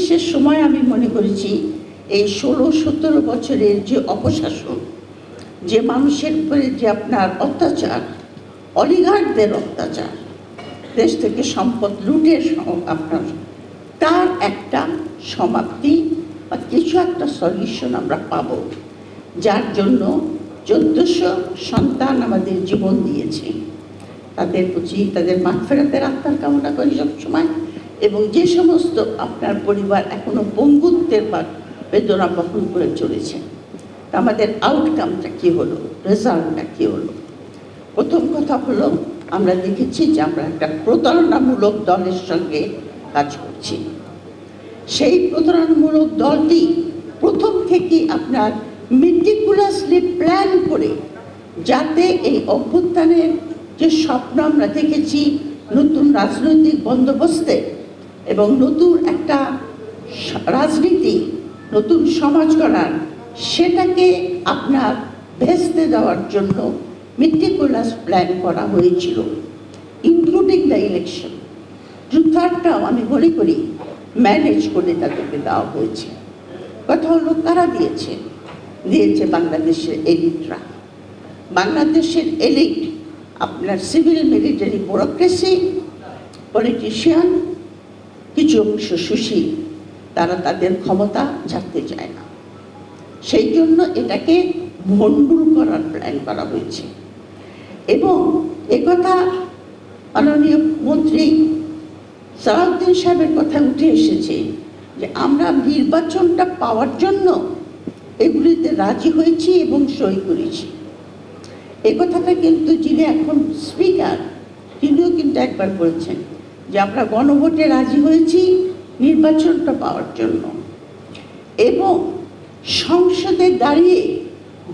বাংলাদেশের সময় আমি মনে করেছি এই 16-17 বছরের যে অপশাসন, যে মানুষের উপরে যে আপনার অত্যাচার, অলিগার্কদের অত্যাচার, দেশ থেকে সম্পদ লুটের আপনার, তার একটা সমাপ্তি বা কিছু একটা সলিউশন আমরা পাবো, যার জন্য 1400 সন্তান আমাদের জীবন দিয়েছে। তাদের প্রতি তাদের মাগফিরাতের আত্মার কামনা করি সবসময়। এবং যে সমস্ত আপনার পরিবার এখনো পঙ্গুত্বের বা বেদনা বহন করে চলেছে, আমাদের আউটকামটা কী হলো, রেজাল্টটা কী হলো? প্রথম কথা হলো, আমরা দেখেছি যে আমরা একটা প্রতারণামূলক দলের সঙ্গে কাজ করছি। সেই প্রতারণামূলক দলটি প্রথম থেকেই আপনার মেটিকুলাসলি প্ল্যান করে, যাতে এই অভ্যুত্থানের যে স্বপ্ন আমরা দেখেছি নতুন রাজনৈতিক বন্দোবস্তে এবং নতুন একটা রাজনীতি, নতুন সমাজ গড়ার, সেটাকে আপনার ভেস্তে দেওয়ার জন্য মেটিকুলাস প্ল্যান করা হয়েছিল, ইনক্লুডিং দ্য ইলেকশন। টু-থার্ডটাও আমি মনে করি ম্যানেজ করে তাদেরকে দেওয়া হয়েছে। কথা হলো, কারা দিয়েছে? দিয়েছে বাংলাদেশের এলিটরা। বাংলাদেশের এলিট আপনার সিভিল মিলিটারি ব্যুরোক্রেসি, পলিটিশিয়ান, কিছু অংশ সুশীল, তারা তাদের ক্ষমতা ছাড়তে চায় না। সেই জন্য এটাকে ভণ্ডুল করার প্ল্যান করা হয়েছে। এবং একথা মাননীয় মন্ত্রী সালাউদ্দিন সাহেবের কথা উঠে এসেছে যে আমরা নির্বাচনটা পাওয়ার জন্য এগুলিতে রাজি হয়েছি এবং সই করেছি। এ কথাটা কিন্তু যিনি এখন স্পিকার, তিনিও কিন্তু একবার বলছেন যে আমরা গণভোটে রাজি হয়েছি নির্বাচনটা পাওয়ার জন্য। এবং সংসদে দাঁড়িয়ে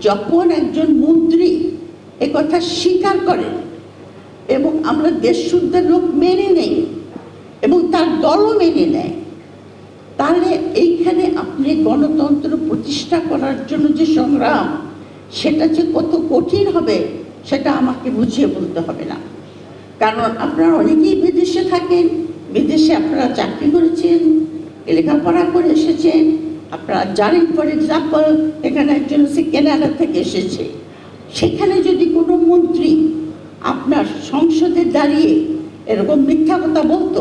যখন একজন মন্ত্রী একথা স্বীকার করেন এবং আমরা দেশশুদ্ধের লোক মেনে নেই এবং তার দলও মেনে নেয়, তাহলে এইখানে আপনি গণতন্ত্র প্রতিষ্ঠা করার জন্য যে সংগ্রাম, সেটা যে কত কঠিন হবে সেটা আমাকে বুঝিয়ে বলতে হবে না। কারণ আপনারা অনেকেই বিদেশে থাকেন, বিদেশে আপনারা চাকরি করেছেন, লেখাপড়া করে এসেছেন। আপনারা জানেন, ফর এক্সাম্পল, এখানে একজন কানাডা থেকে এসেছে। সেখানে যদি কোনো মন্ত্রী আপনার সংসদে দাঁড়িয়ে এরকম মিথ্যা কথা বলতো,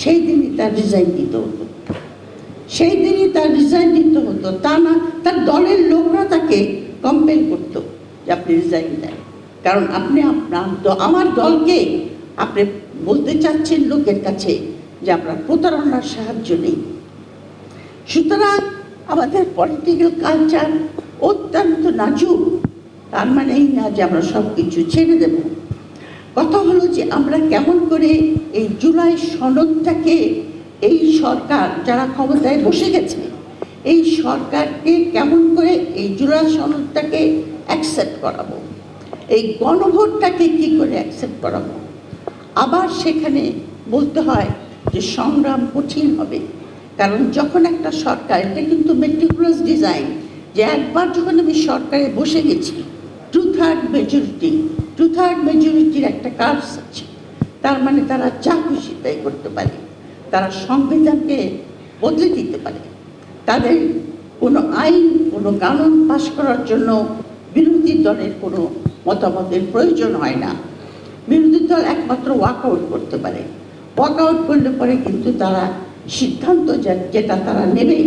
সেই দিনই তার রিজাইন দিতে হতো, সেই দিনই তার রিজাইন দিতে হতো। তা না, তার দলের লোকরা তাকে কম্পেল করতো যে আপনি রিজাইন দেন, কারণ আপনি আমার দলকে আপনি বলতে চাচ্ছেন লোকের কাছে যে আমরা প্রতারণার সাহায্য নেই। সুতরাং আমাদের পলিটিক্যাল কালচার অত্যন্ত নাজুক। তার মানে এই না যে আমরা সব কিছু ছেড়ে দেব। কথা হলো যে আমরা কেমন করে এই জুলাই সনদটাকে, এই সরকার যারা ক্ষমতায় বসে গেছে, এই সরকারকে কেমন করে এই জুলাই সনদটাকে অ্যাকসেপ্ট করাবো, এই গণভোটটাকে কি করে অ্যাকসেপ্ট করাবো। আবার সেখানে বলতে হয় যে সংগ্রাম কঠিন হবে, কারণ যখন একটা সরকার, এটা কিন্তু মেটিকুলাস ডিজাইন, যে একবার যখন আমি সরকারে বসে গেছি, টু থার্ড মেজরিটির একটা কাজ আছে। তার মানে তারা যা খুশি তাই করতে পারে, তারা সংবিধানকে বদলে দিতে পারে। তাদের কোনো আইন, কোনো কানুন পাশ করার জন্য বিরোধী দলের কোনো মতামতের প্রয়োজন হয় না। বিরোধী দল একমাত্র ওয়াকআউট করতে পারে। ওয়াকআউট করলে পরে কিন্তু তারা সিদ্ধান্ত যেটা তারা নেবে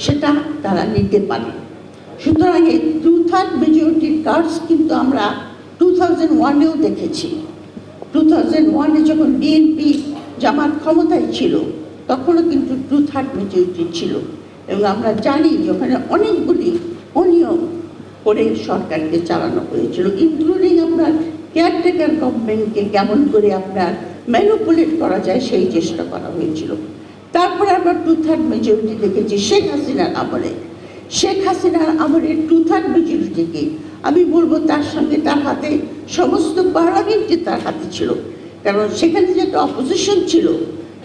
সেটা তারা নিতে পারে। সুতরাং এই 2/3 মেজরিটির কার্ডস কিন্তু আমরা 2001-এও দেখেছি। 2001-এ যখন বিএনপি জামাত ক্ষমতায় ছিল, তখনও কিন্তু 2/3 মেজরিটি ছিল। এবং আমরা জানি যে ওখানে অনেকগুলি অনিয়ম করে সরকারকে চালানো হয়েছিল, ইনক্লুডিং আপনার কেয়ারটেকার গভর্নমেন্টকে কেমন করে আপনার ম্যানিপুলেট করা যায় সেই চেষ্টা করা হয়েছিল। তারপরে আমরা 2/3 মেজরিটি দেখেছি শেখ হাসিনার আমলে। শেখ হাসিনার আমলের 2/3 মেজরিটিকে আমি বলবো তার সঙ্গে তার হাতে সমস্ত পার্লামেন্টে তার হাতে ছিল, কারণ সেখানে যে একটা অপোজিশন ছিল,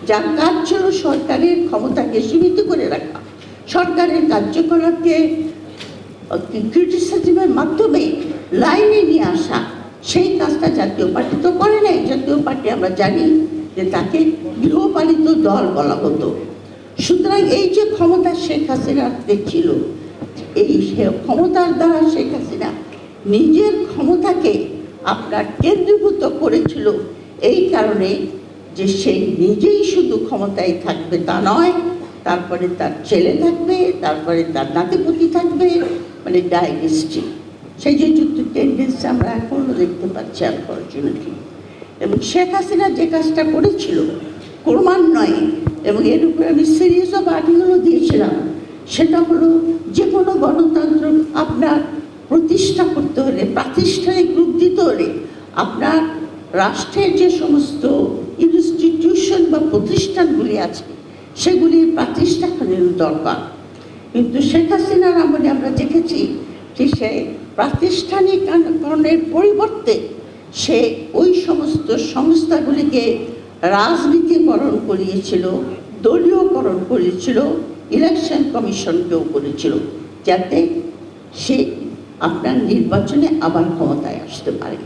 যার কাজ ছিল সরকারের ক্ষমতাকে সীমিত করে রাখা, সরকারের কার্যকলাপকে ক্রিটিসিজমের মাধ্যমে লাইনে নিয়ে আসা। সেই কাজটা জাতীয় পার্টি তো করে নাই। জাতীয় পার্টি আমরা জানি যে তাকে গৃহপালিত দল বলা হতো। সুতরাং এই যে ক্ষমতা শেখ হাসিনাতে ছিল, এই ক্ষমতার দ্বারা শেখ হাসিনা নিজের ক্ষমতাকে আপনার কেন্দ্রীভূত করেছিল এই কারণে যে সে নিজেই শুধু ক্ষমতায় থাকবে তা নয়, তারপরে তার ছেলে থাকবে, তারপরে তার নাতিপুতি থাকবে, মানে ডাইনেস্টি। সেই যে যুদ্ধ টেন্ডেন্সি আমরা এখনও দেখতে পাচ্ছি আনফরচুনেটলি। এবং শেখ হাসিনা যে কাজটা করেছিল ক্রমান্বয়ে, এবং এর উপরে আমি সিরিজ অফ আর্টিকেলও দিয়েছিলাম, সেটা হলো যে কোনো গণতন্ত্র আপনার প্রতিষ্ঠা করতে হলে, প্রাতিষ্ঠানিক রূপ দিতে হলে আপনার রাষ্ট্রের যে সমস্ত ইনস্টিটিউশন বা প্রতিষ্ঠানগুলি আছে সেগুলির প্রাতিষ্ঠানিক দরকার। কিন্তু শেখ হাসিনার আমলে আমরা দেখেছি যে সে প্রাতিষ্ঠানিকরণের পরিবর্তে সে ওই সমস্ত সংস্থাগুলিকে রাজনীতিকরণ করিয়েছিল, দলীয়করণ করেছিল, ইলেকশন কমিশনকেও করেছিল, যাতে সে আপনার নির্বাচনে আবার ক্ষমতায় আসতে পারে।